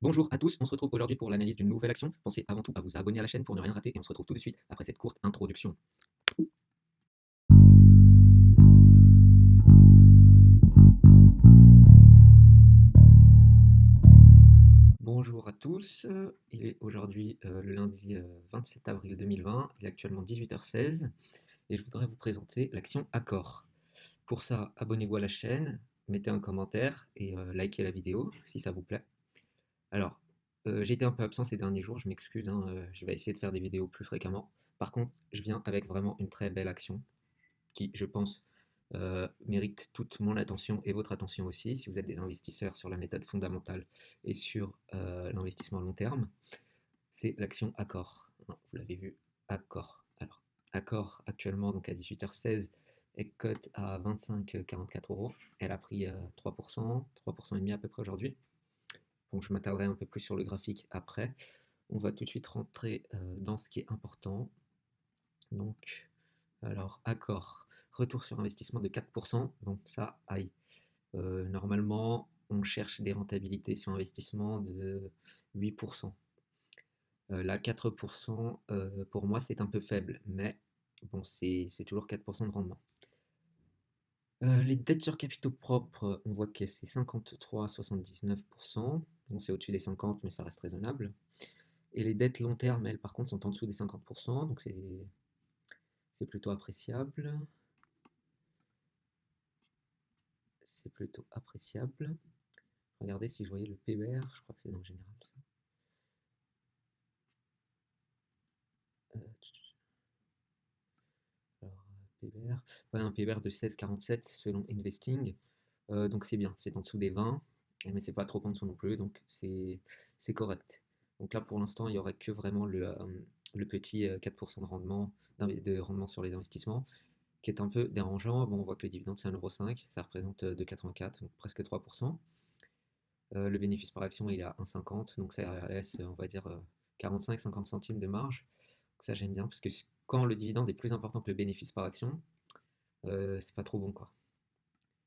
Bonjour à tous, on se retrouve aujourd'hui pour l'analyse d'une nouvelle action. Pensez avant tout à vous abonner à la chaîne pour ne rien rater et on se retrouve tout de suite après cette courte introduction. Bonjour à tous, il est aujourd'hui le lundi 27 avril 2020, il est actuellement 18h16 et je voudrais vous présenter l'action Accor. Pour ça, abonnez-vous à la chaîne, mettez un commentaire et likez la vidéo si ça vous plaît. Alors, j'ai été un peu absent ces derniers jours, je m'excuse, hein, je vais essayer de faire des vidéos plus fréquemment. Par contre, je viens avec vraiment une très belle action qui, je pense, mérite toute mon attention et votre attention aussi, si vous êtes des investisseurs sur la méthode fondamentale et sur l'investissement à long terme. C'est l'action Accor. Hein, vous l'avez vu, Accor. Alors, Accor, actuellement, donc à 18h16, est cote à 25,44 euros. Elle a pris 3%, 3% et demi à peu près aujourd'hui. Donc, je m'attarderai un peu plus sur le graphique après. On va tout de suite rentrer dans ce qui est important. Donc, alors, Accor, retour sur investissement de 4%, donc ça aille. Normalement, on cherche des rentabilités sur investissement de 8%. Là, 4%, pour moi, c'est un peu faible, mais bon, c'est toujours 4% de rendement. Les dettes sur capitaux propres, on voit que c'est 53,79%. Bon, c'est au-dessus des 50, mais ça reste raisonnable. Et les dettes long terme, elles, par contre, sont en dessous des 50%, donc c'est plutôt appréciable. C'est plutôt appréciable. Regardez si je voyais le PBR, je crois que c'est dans le général ça. Alors, PBR, ouais, un PBR de 16,47 selon Investing. Donc c'est bien, c'est en dessous des 20, mais c'est pas trop en dessous non plus, donc c'est correct. Donc là pour l'instant, il n'y aurait que vraiment le petit 4% de rendement sur les investissements, qui est un peu dérangeant. Bon, on voit que le dividende c'est 1,5 €, ça représente 2,84, donc presque 3%. Le bénéfice par action il est à 1,50, donc ça laisse on va dire 45-50 centimes de marge. Donc ça j'aime bien, parce que quand le dividende est plus important que le bénéfice par action, c'est pas trop bon quoi.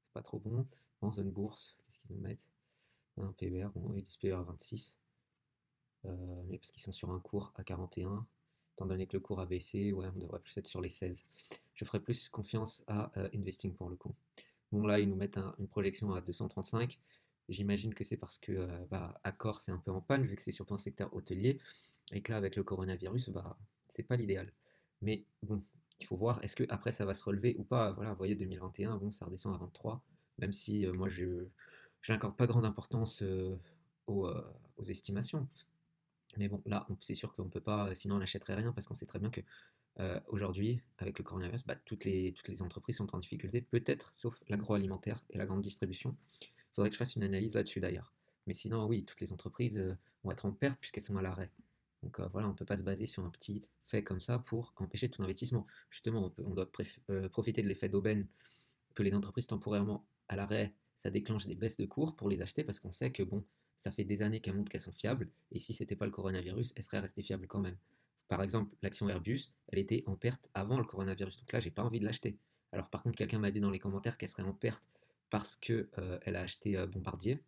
C'est pas trop bon. En zone bourse, qu'est-ce qu'ils nous mettent? Un PBR, bon, ils disent PBR à 26, mais parce qu'ils sont sur un cours à 41. Étant donné que le cours a baissé, ouais, on devrait plus être sur les 16. Je ferai plus confiance à Investing pour le coup. Bon, là, ils nous mettent une projection à 235. J'imagine que c'est parce que Accor, c'est un peu en panne, vu que c'est surtout un secteur hôtelier, et que là, avec le coronavirus, c'est pas l'idéal. Mais bon, il faut voir, est-ce que après ça va se relever ou pas. Voilà, vous voyez, 2021, bon, ça redescend à 23, même si moi, je n'accorde pas grande importance aux estimations. Mais bon, là, c'est sûr qu'on peut pas, sinon on n'achèterait rien, parce qu'on sait très bien que aujourd'hui, avec le coronavirus, toutes les entreprises sont en difficulté, peut-être, sauf l'agroalimentaire et la grande distribution. Il faudrait que je fasse une analyse là-dessus d'ailleurs. Mais sinon, oui, toutes les entreprises vont être en perte puisqu'elles sont à l'arrêt. Donc voilà, on ne peut pas se baser sur un petit fait comme ça pour empêcher tout investissement. Justement, on doit profiter de l'effet d'aubaine que les entreprises temporairement à l'arrêt, ça déclenche des baisses de cours pour les acheter parce qu'on sait que bon, ça fait des années qu'elles montrent qu'elles sont fiables et si c'était pas le coronavirus, elles seraient restées fiables quand même. Par exemple, l'action Airbus, elle était en perte avant le coronavirus, donc là j'ai pas envie de l'acheter. Alors par contre, quelqu'un m'a dit dans les commentaires qu'elle serait en perte parce que elle a acheté Bombardier.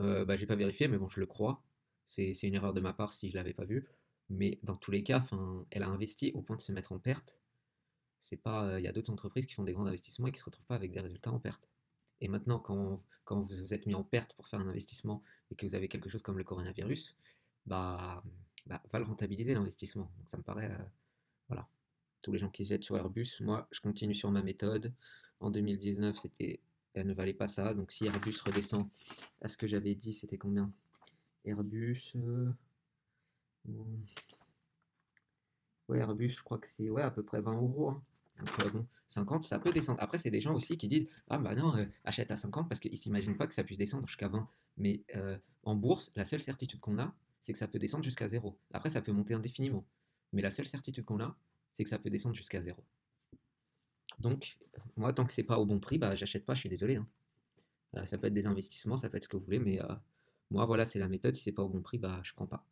J'ai pas vérifié, mais bon, je le crois. C'est une erreur de ma part si je l'avais pas vu. Mais dans tous les cas, elle a investi au point de se mettre en perte. C'est pas, il y a d'autres entreprises qui font des grands investissements et qui se retrouvent pas avec des résultats en perte. Et maintenant, quand vous êtes mis en perte pour faire un investissement et que vous avez quelque chose comme le coronavirus, bah, va le rentabiliser l'investissement. Donc ça me paraît, voilà. Tous les gens qui se jettent sur Airbus, moi je continue sur ma méthode. En 2019, elle ne valait pas ça. Donc si Airbus redescend à ce que j'avais dit, c'était combien? Airbus, ouais, Airbus, je crois que c'est ouais, à peu près 20 euros, hein. Donc, bon, 50, ça peut descendre. Après, c'est des gens aussi qui disent ah bah non, achète à 50 parce qu'ils ne s'imaginent pas que ça puisse descendre jusqu'à 20. Mais en bourse, la seule certitude qu'on a, c'est que ça peut descendre jusqu'à zéro. Après, ça peut monter indéfiniment. Mais la seule certitude qu'on a, c'est que ça peut descendre jusqu'à zéro. Donc, moi, tant que c'est pas au bon prix, bah, j'achète pas, je suis désolé, hein. Ça peut être des investissements, ça peut être ce que vous voulez, mais moi, voilà, c'est la méthode. Si c'est pas au bon prix, bah, je prends pas.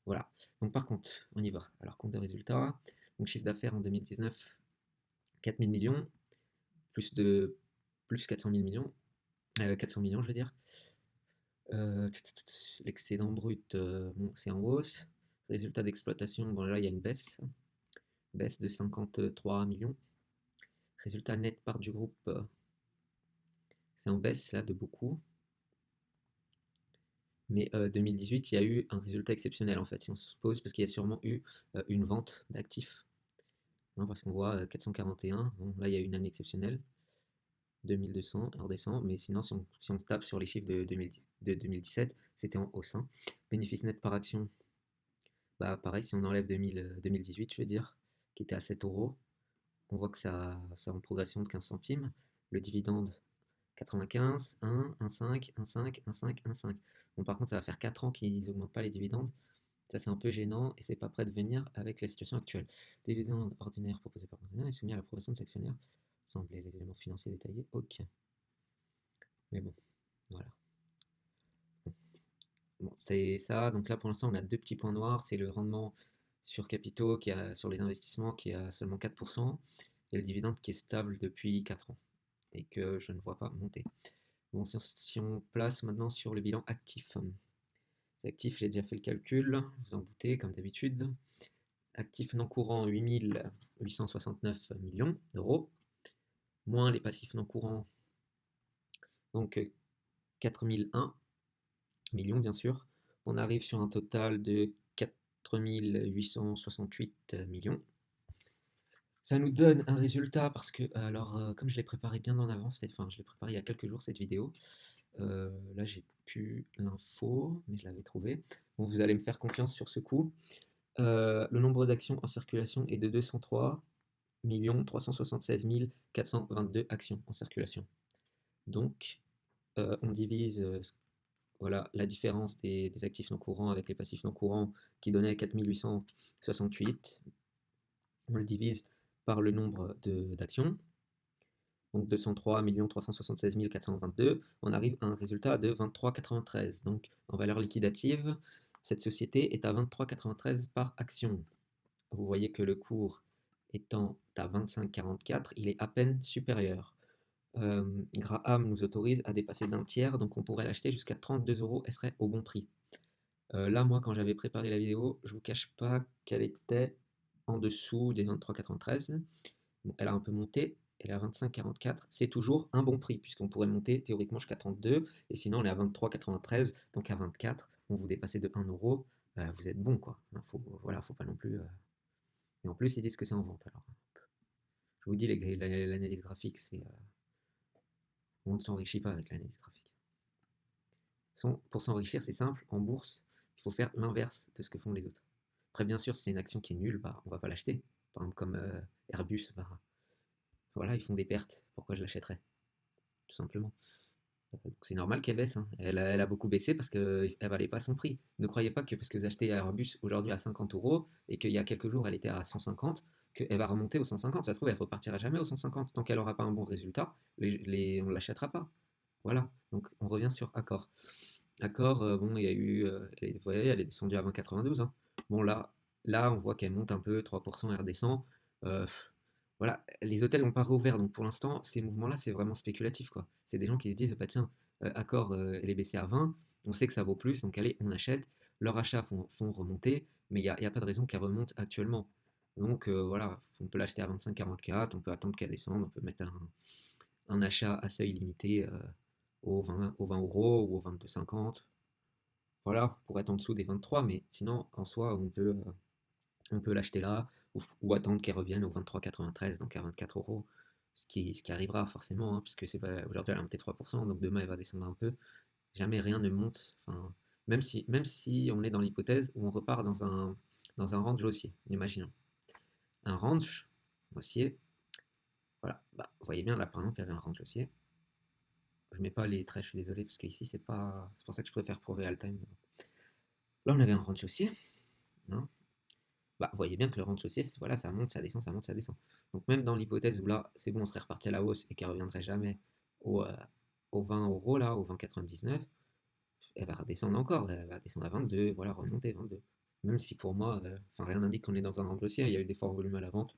Voilà. Donc par contre, on y va. Alors compte de résultats. Donc chiffre d'affaires en 2019, 4 000 millions, plus 400 000 millions, 400 millions je veux dire. Euh, L'excédent brut, bon, c'est en hausse. Résultat d'exploitation, bon là il y a une baisse de 53 millions. Résultat net part du groupe, c'est en baisse là de beaucoup. Mais 2018, il y a eu un résultat exceptionnel en fait, si on se pose, parce qu'il y a sûrement eu une vente d'actifs. Hein, parce qu'on voit 441, bon, là il y a eu une année exceptionnelle, 2200, redescend, mais sinon si on tape sur les chiffres de 2017, c'était en hausse. Hein. Bénéfice net par action, bah pareil, si on enlève 2018, je veux dire, qui était à 7 euros, on voit que ça a en progression de 15 centimes. Le dividende, 95, 1, 1,5, 1,5, 1,5, 1,5. Bon, par contre, ça va faire 4 ans qu'ils n'augmentent pas les dividendes. Ça, c'est un peu gênant et c'est pas prêt de venir avec la situation actuelle. Dividende ordinaire proposé par l'ordinaire est soumis à l'approbation de l'actionnaire. Semblez les éléments financiers détaillés. Ok. Mais bon, voilà. Bon, c'est ça. Donc là, pour l'instant, on a deux petits points noirs. C'est le rendement sur capitaux sur les investissements qui est à seulement 4% et le dividende qui est stable depuis 4 ans et que je ne vois pas monter. Bon, si on place maintenant sur le bilan actif. Actif, j'ai déjà fait le calcul, vous en doutez, comme d'habitude. Actifs non courants, 869 millions d'euros, moins les passifs non courants, donc 4001 millions, bien sûr. On arrive sur un total de 4868 millions. Ça nous donne un résultat parce que, alors, comme je l'ai préparé bien en avance, enfin, je l'ai préparé il y a quelques jours cette vidéo. Là, j'ai plus l'info, mais je l'avais trouvé. Bon, vous allez me faire confiance sur ce coup. Le nombre d'actions en circulation est de 203 376 422 actions en circulation. Donc, on divise voilà, la différence des actifs non courants avec les passifs non courants qui donnait 4868. On le divise par le nombre d'actions. Donc 203 376 422. On arrive à un résultat de 23,93. Donc, en valeur liquidative, cette société est à 23,93 par action. Vous voyez que le cours étant à 25,44, il est à peine supérieur. Graham nous autorise à dépasser d'un tiers, donc on pourrait l'acheter jusqu'à 32 euros, elle serait au bon prix. Là, moi, quand j'avais préparé la vidéo, je vous cache pas qu'elle était en dessous des 23,93. Bon, elle a un peu monté, elle est à 25,44. C'est toujours un bon prix, puisqu'on pourrait monter théoriquement jusqu'à 32, et sinon on est à 23,93, donc à 24, on vous dépassez de 1 euro, vous êtes bon, quoi. Voilà, faut pas non plus. Et en plus, ils disent que c'est en vente. Alors, je vous dis, l'analyse graphique, on ne s'enrichit pas avec l'analyse graphique. Pour s'enrichir, c'est simple, en bourse, il faut faire l'inverse de ce que font les autres. Après, bien sûr, si c'est une action qui est nulle, bah, on va pas l'acheter. Par exemple, comme Airbus, bah, voilà, ils font des pertes. Pourquoi je l'achèterais? Tout simplement. C'est normal qu'elle baisse. Hein. Elle a beaucoup baissé parce qu'elle ne valait pas son prix. Ne croyez pas que parce que vous achetez Airbus aujourd'hui à 50 euros et qu'il y a quelques jours elle était à 150, qu'elle va remonter aux 150. Ça se trouve, elle repartira jamais aux 150. Tant qu'elle n'aura pas un bon résultat, on ne l'achètera pas. Voilà. Donc on revient sur Accor. Accor, bon, il y a eu. Vous voyez, elle est descendue à 20,92. Hein. Bon, là, on voit qu'elle monte un peu, 3%, elle redescend. Euh, voilà, les hôtels n'ont pas rouvert, donc pour l'instant, ces mouvements-là, c'est vraiment spéculatif, quoi. C'est des gens qui se disent, bah tiens, Accor, elle est baissée à 20, on sait que ça vaut plus, donc allez, on achète. Leurs achats font remonter, mais il y a pas de raison qu'elle remonte actuellement. Donc voilà, on peut l'acheter à 25,44, on peut attendre qu'elle descende, on peut mettre un achat à seuil limité aux 20 euros ou aux 22,50. Voilà, pour être en dessous des 23, mais sinon, en soi, on peut l'acheter là ou attendre qu'elle revienne au 23,93, donc à 24 euros, ce qui arrivera forcément, hein, puisque c'est pas, aujourd'hui elle a monté 3%, donc demain elle va descendre un peu. Jamais rien ne monte, enfin, même si on est dans l'hypothèse où on repart dans un range haussier, imaginons. Un range haussier, voilà, bah, vous voyez bien là par exemple il y avait un range haussier. Je mets pas les traits, je suis désolé, parce qu'ici c'est pas. C'est pour ça que je préfère Pro Real Time. Là on avait un range haussier, hein. Bah, vous voyez bien que le range haussier, voilà, ça monte, ça descend, ça monte, ça descend. Donc même dans l'hypothèse où là, c'est bon, on serait reparti à la hausse et qu'elle ne reviendrait jamais au, euh, aux 20 euros, là, au 20,99, elle va redescendre encore, elle va descendre à 22, voilà, remonter 22. Même si pour moi, enfin rien n'indique qu'on est dans un range haussier, il y a eu des forts volumes à la vente.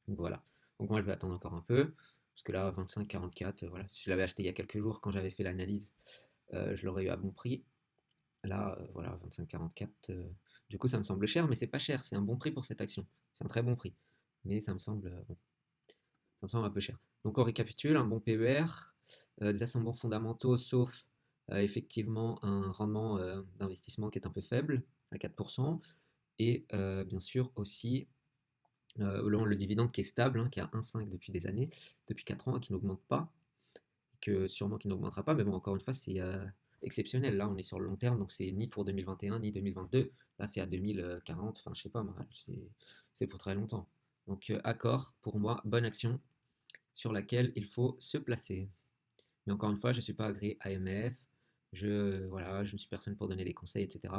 Donc voilà. Donc moi je vais attendre encore un peu, parce que là, 25,44, voilà, si je l'avais acheté il y a quelques jours quand j'avais fait l'analyse, je l'aurais eu à bon prix. Là, voilà, 25,44. Du coup, ça me semble cher, mais c'est pas cher. C'est un bon prix pour cette action. C'est un très bon prix. Mais bon, ça me semble un peu cher. Donc, on récapitule, un bon PER, des ascendants fondamentaux, sauf effectivement un rendement d'investissement qui est un peu faible, à 4%. Et bien sûr aussi le dividende qui est stable, hein, qui est à 1,5 depuis des années, depuis 4 ans, et qui n'augmente pas, que sûrement qui n'augmentera pas, mais bon, encore une fois, c'est exceptionnel. Là, on est sur le long terme, donc c'est ni pour 2021 ni 2022. Là, c'est à 2040, enfin, je sais pas, c'est pour très longtemps. Donc, accord, pour moi, bonne action sur laquelle il faut se placer. Mais encore une fois, je ne suis pas agréé AMF, voilà, je ne suis personne pour donner des conseils, etc.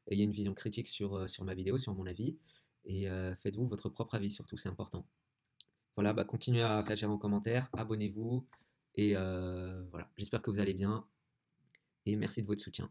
Et il y a une vision critique sur ma vidéo, sur mon avis. Et faites-vous votre propre avis, surtout, c'est important. Voilà, bah, continuez à réagir en commentaire, abonnez-vous. Et voilà, j'espère que vous allez bien. Et merci de votre soutien.